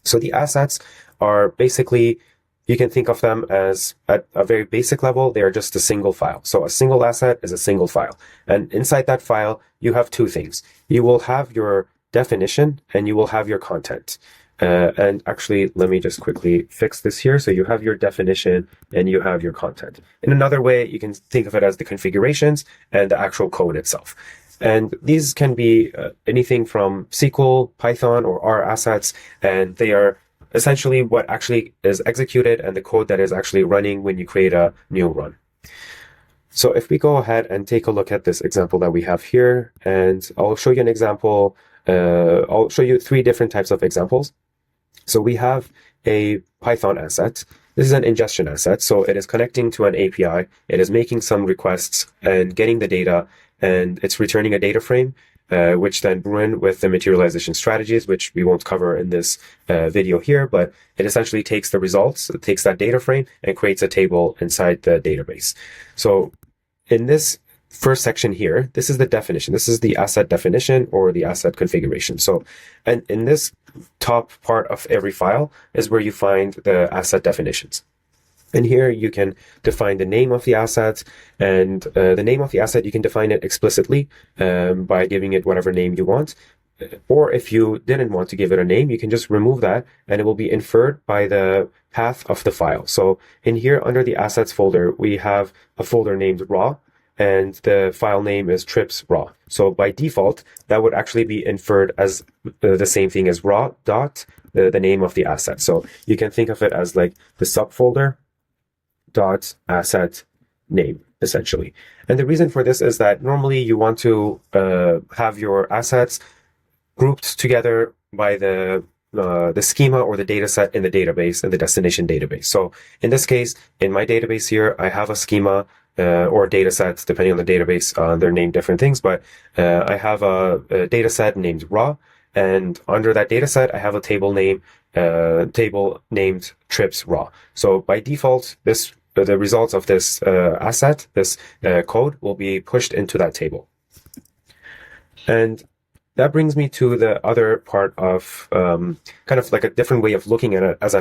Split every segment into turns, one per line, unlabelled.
So the assets are basically, you can think of them as at a very basic level, they are just a single file. So a single asset is a single file. And inside that file, you have two things. You will have your definition and you will have your content. And actually, let me just quickly fix this here. So you have your definition and you have your content. In another way, you can think of it as the configurations and the actual code itself. And these can be anything from SQL, Python, or R assets, and they are essentially what actually is executed and the code that is actually running when you create a new run. So if we go ahead and take a look at this example that we have here, and I'll show you an example. I'll show you three different types of examples. So we have a Python asset. This is an ingestion asset. So it is connecting to an API. It is making some requests and getting the data, and it's returning a data frame, which then Bruin with the materialization strategies, which we won't cover in this video here, but it essentially takes the results, it takes that data frame and creates a table inside the database. So in this first section here, this is the definition. This is the asset definition or the asset configuration. So, and in this top part of every file is where you find the asset definitions. And here you can define the name of the asset, and the name of the asset, you can define it explicitly by giving it whatever name you want. Or if you didn't want to give it a name, you can just remove that and it will be inferred by the path of the file. So in here under the assets folder, we have a folder named raw, and the file name is trips raw. So by default, that would actually be inferred as the same thing as raw dot the name of the asset. So you can think of it as like the subfolder dot asset name, essentially. And the reason for this is that normally you want to have your assets grouped together by the schema or the data set in the database, in the destination database. So in this case, in my database here, I have a schema or data sets, depending on the database, they're named different things, but I have a data set named raw, and under that data set, I have a table named trips raw. So by default, the results of this asset, this code, will be pushed into that table. And that brings me to the other part of kind of like a different way of looking at it as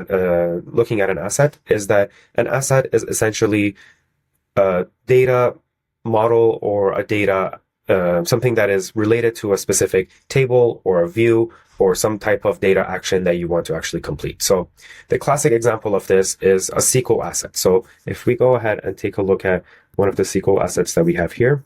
looking at an asset, is that an asset is essentially a data model or a data something that is related to a specific table or a view or some type of data action that you want to actually complete. So the classic example of this is a SQL asset. So if we go ahead and take a look at one of the SQL assets that we have here.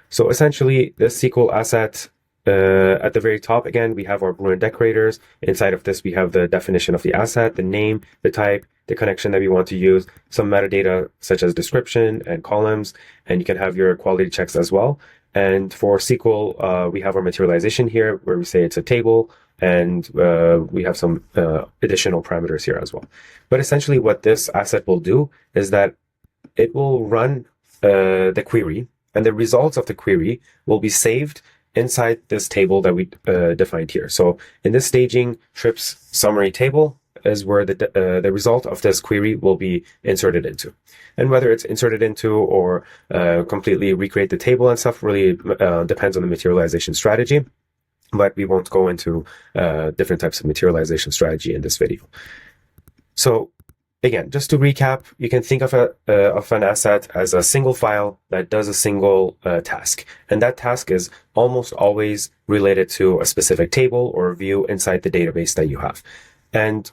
So essentially this SQL asset, at the very top, again, we have our Bruin decorators. Inside of this, we have the definition of the asset, the name, the type, the connection that we want to use, some metadata such as description and columns, and you can have your quality checks as well. And for SQL, we have our materialization here where we say it's a table, and we have some additional parameters here as well. But essentially what this asset will do is that it will run the query, and the results of the query will be saved inside this table that we defined here. So in this staging trips summary table is where the result of this query will be inserted into. And whether it's inserted into or completely recreate the table and stuff really depends on the materialization strategy. But we won't go into different types of materialization strategy in this video. So again, just to recap, you can think of an asset as a single file that does a single task. And that task is almost always related to a specific table or view inside the database that you have. And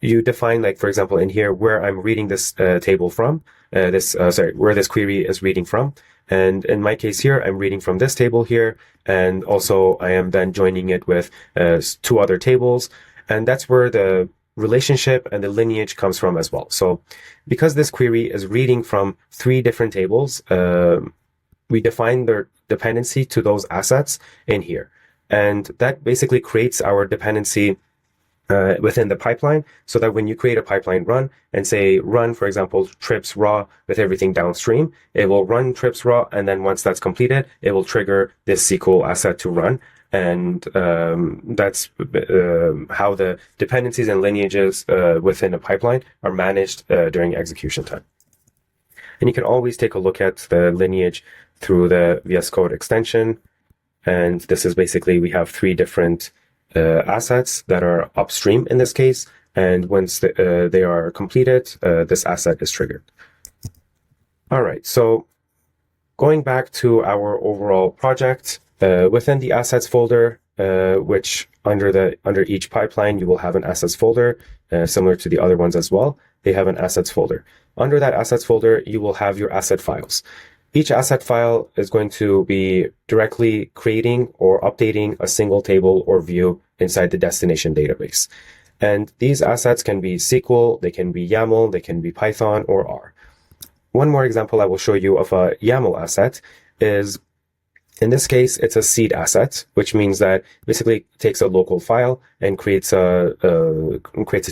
you define, like, for example, in here, where I'm reading this table from, where this query is reading from. And in my case here, I'm reading from this table here. And also I am then joining it with two other tables. And that's where the relationship and the lineage comes from as well. So because this query is reading from three different tables, we define their dependency to those assets in here. And that basically creates our dependency within the pipeline, so that when you create a pipeline run and say run, for example, trips raw with everything downstream, it will run trips raw. And then once that's completed, it will trigger this SQL asset to run. And that's how the dependencies and lineages within a pipeline are managed during execution time. And you can always take a look at the lineage through the VS Code extension. And this is basically, we have three different assets that are upstream in this case. And once they are completed, this asset is triggered. All right, so going back to our overall project, within the assets folder, which under each pipeline, you will have an assets folder, similar to the other ones as well. They have an assets folder. Under that assets folder, you will have your asset files. Each asset file is going to be directly creating or updating a single table or view inside the destination database. And these assets can be SQL, they can be YAML, they can be Python or R. One more example I will show you of a YAML asset is, in this case, it's a seed asset, which means that basically it takes a local file and creates a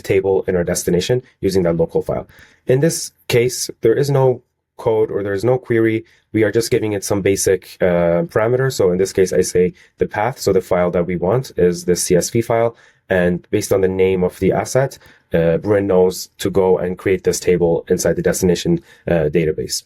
table in our destination using that local file. In this case, there is no code or there is no query. We are just giving it some basic parameters. So in this case, I say the path. So the file that we want is this CSV file. And based on the name of the asset, Bruin knows to go and create this table inside the destination database.